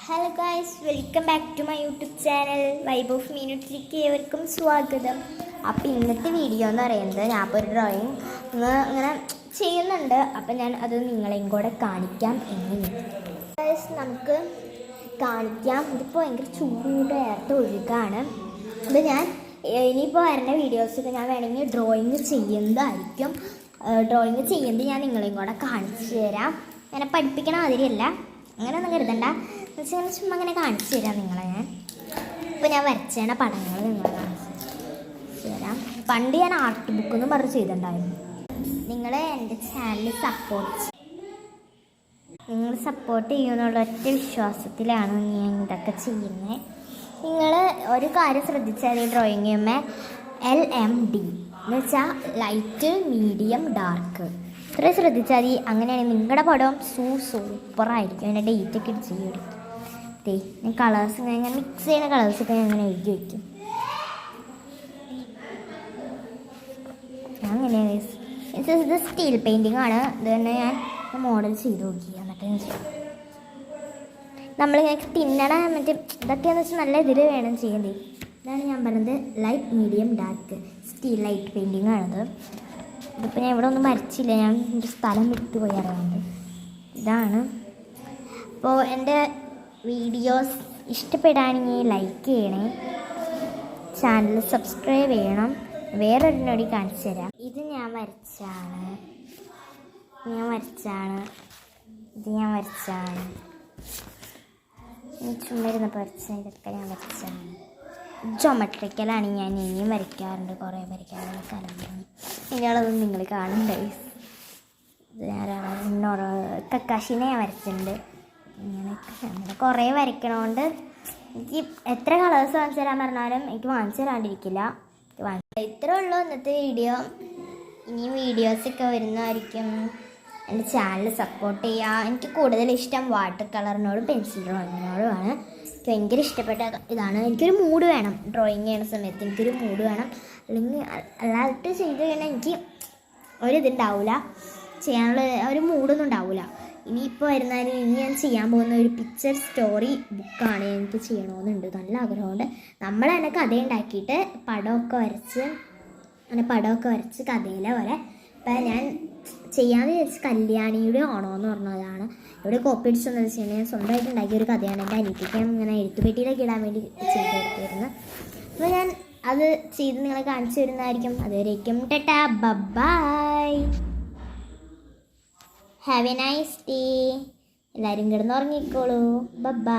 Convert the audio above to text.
Hello guys, welcome back to my YouTube channel vibe of മീനുട്ടിലേക്ക് ഏവർക്കും സ്വാഗതം. അപ്പോൾ ഇന്നത്തെ വീഡിയോ എന്ന് പറയുന്നത് ഞാൻ ഇപ്പോൾ ഒരു ഡ്രോയിങ് ഇങ്ങനെ ചെയ്യുന്നുണ്ട്. അപ്പം ഞാൻ അത് നിങ്ങളെയും കൂടെ കാണിക്കാം എങ്ങനെ ഗായ്സ് നമുക്ക് കാണിക്കാം. ഇതിപ്പോൾ ഭയങ്കര ചൂടായിട്ട് ഒഴുകാണ്. അത് ഞാൻ ഇനിയിപ്പോൾ വരുന്ന വീഡിയോസൊക്കെ ഞാൻ വേണമെങ്കിൽ ഡ്രോയിങ് ചെയ്യുന്നതായിരിക്കും. ഡ്രോയിങ് ചെയ്യുന്നത് ഞാൻ നിങ്ങളെയും കൂടെ കാണിച്ചു തരാം. അങ്ങനെ പഠിപ്പിക്കണ മാതിരിയല്ല, അങ്ങനെയൊന്നും കരുതണ്ട. വെച്ചാൽ ചുമ്മാ അങ്ങനെ കാണിച്ചു തരാം നിങ്ങളെ. ഇപ്പോൾ ഞാൻ വരച്ചേണ പടങ്ങൾ നിങ്ങളെ കാണിച്ചു തരാം. പണ്ട് ഞാൻ ആർട്ട് ബുക്കൊന്നും പറഞ്ഞ് ചെയ്തിട്ടുണ്ടായിരുന്നു. നിങ്ങൾ എൻ്റെ ചാനൽ നിങ്ങൾ സപ്പോർട്ട് ചെയ്യുമെന്നുള്ള ഒറ്റ വിശ്വാസത്തിലാണ് ഞാൻ ഇതൊക്കെ ചെയ്യുന്നത്. നിങ്ങൾ ഒരു കാര്യം ശ്രദ്ധിച്ചാൽ ഈ ഡ്രോയിങ് ചെയ്യുമ്പോൾ LMD എന്ന് വെച്ചാൽ ലൈറ്റ്, മീഡിയം, ഡാർക്ക് ഇത്രയും ശ്രദ്ധിച്ചാൽ മതി. അങ്ങനെയാണെങ്കിൽ നിങ്ങളുടെ പടം സൂപ്പറായിരിക്കും. അതിൻ്റെ ഡേറ്റൊക്കെ ഇട്ട് ചെയ്യും. ഞാൻ കളേഴ്സ് ഇങ്ങനെ മിക്സ് ചെയ്യുന്ന കളേഴ്സൊക്കെ ഞാൻ ഇങ്ങനെ എഴുതി വയ്ക്കും. അങ്ങനെയാണ് ഇത് സ്റ്റീൽ പെയിൻറ്റിങ് ആണ്. ഇത് തന്നെ ഞാൻ മോഡൽ ചെയ്ത് നോക്കി. എന്നിട്ട് ഞാൻ ചെയ്യും. നമ്മളിങ്ങനെ തിന്നണ മറ്റേ ഇതൊക്കെയാണെന്ന് വെച്ചാൽ നല്ല ഇതിൽ വേണം ചെയ്യേണ്ടത്. ഇതാണ് ഞാൻ പറഞ്ഞത് light, medium, dark steel light painting ആണത്. ഇതിപ്പോൾ ഞാൻ ഇവിടെ ഒന്നും വരച്ചില്ല, ഞാൻ എൻ്റെ സ്ഥലം വിട്ടു പോയി അറിയാണ്ട്. ഇതാണ്. അപ്പോൾ എൻ്റെ വീഡിയോസ് ഇഷ്ടപ്പെടുകയാണെങ്കിൽ ലൈക്ക് ചെയ്യണേ, ചാനൽ സബ്സ്ക്രൈബ് ചെയ്യണം. വേറൊരെണ്ണോടി കാണിച്ചു തരാം. ഇത് ഞാൻ വരച്ചാണ്. ചുമ്മാ ഇരുന്നപ്പോൾ വരച്ച ഇതൊക്കെ ഞാൻ വരച്ചാണ്. ജോമെട്രിക്കലാണ് ഞാൻ ഇനിയും വരയ്ക്കാറുണ്ട്. കുറേ വരയ്ക്കാറുണ്ട്. കലമ്പി ഇനിയുള്ളതൊന്നും നിങ്ങൾ കാണണ്ടേ. ഇത് ഞാനൊരാളെ കക്കാശിനെ ഞാൻ വരച്ചിട്ടുണ്ട്. അങ്ങനെ കുറേ വരയ്ക്കണോണ്ട് എനിക്ക് എത്ര കളേഴ്സ് വാങ്ങിച്ചു തരാൻ പറഞ്ഞാലും എനിക്ക് വാങ്ങിച്ചു തരാണ്ടിരിക്കില്ല. ഇത്രേ ഉള്ളൂ ഇന്നത്തെ വീഡിയോ. ഇനിയും വീഡിയോസൊക്കെ വരുന്നതായിരിക്കും. എൻ്റെ ചാനൽ സപ്പോർട്ട് ചെയ്യുക. എനിക്ക് കൂടുതൽ ഇഷ്ടം വാട്ടർ കളറിനോടും പെൻസിൽ ഡ്രോയിങ്ങിനോടുമാണ്. എനിക്ക് ഭയങ്കര ഇഷ്ടപ്പെട്ട ഇതാണ്. എനിക്കൊരു മൂഡ് വേണം ഡ്രോയിങ് ചെയ്യുന്ന സമയത്ത്. എനിക്കൊരു മൂഡ് വേണം. അല്ലെങ്കിൽ അല്ലാതെ ചെയ്ത് കഴിഞ്ഞാൽ എനിക്ക് ഒരിതുണ്ടാവില്ല, ചെയ്യാനുള്ള ഒരു മൂഡൊന്നും ഉണ്ടാവില്ല. ഇനിയിപ്പോൾ വരുന്നതിന് ഇനി ഞാൻ ചെയ്യാൻ പോകുന്ന ഒരു പിക്ചർ സ്റ്റോറി ബുക്കാണ് എനിക്ക് ചെയ്യണമെന്നുണ്ട്. നല്ല ആഗ്രഹമുണ്ട്. നമ്മൾ തന്നെ കഥ ഉണ്ടാക്കിയിട്ട് പടമൊക്കെ വരച്ച് കഥയിലെ പോലെ. ഇപ്പം ഞാൻ ചെയ്യാമെന്ന് വിചാരിച്ച് കല്യാണിയുടെ ഓണമെന്ന് പറഞ്ഞതാണ്. ഇവിടെ കോപ്പി അടിച്ചെന്ന് വെച്ച് കഴിഞ്ഞാൽ സ്വന്തമായിട്ട് ഉണ്ടാക്കിയ ഒരു കഥയാണ്. എൻ്റെ അനിയത്തിക്ക് ഇങ്ങനെ എഴുത്തുപെട്ടിയിലേക്ക് ഇടാൻ വേണ്ടി ചെയ്ത് കൊടുത്തിരുന്നു. അപ്പോൾ ഞാൻ അത് ചെയ്ത് നിങ്ങളെ കാണിച്ചു തരുന്നതായിരിക്കും. അതുവരേക്കും tata, bye, have a nice day. എല്ലാവരും കിടന്നുറങ്ങിക്കോളൂ. ബൈ.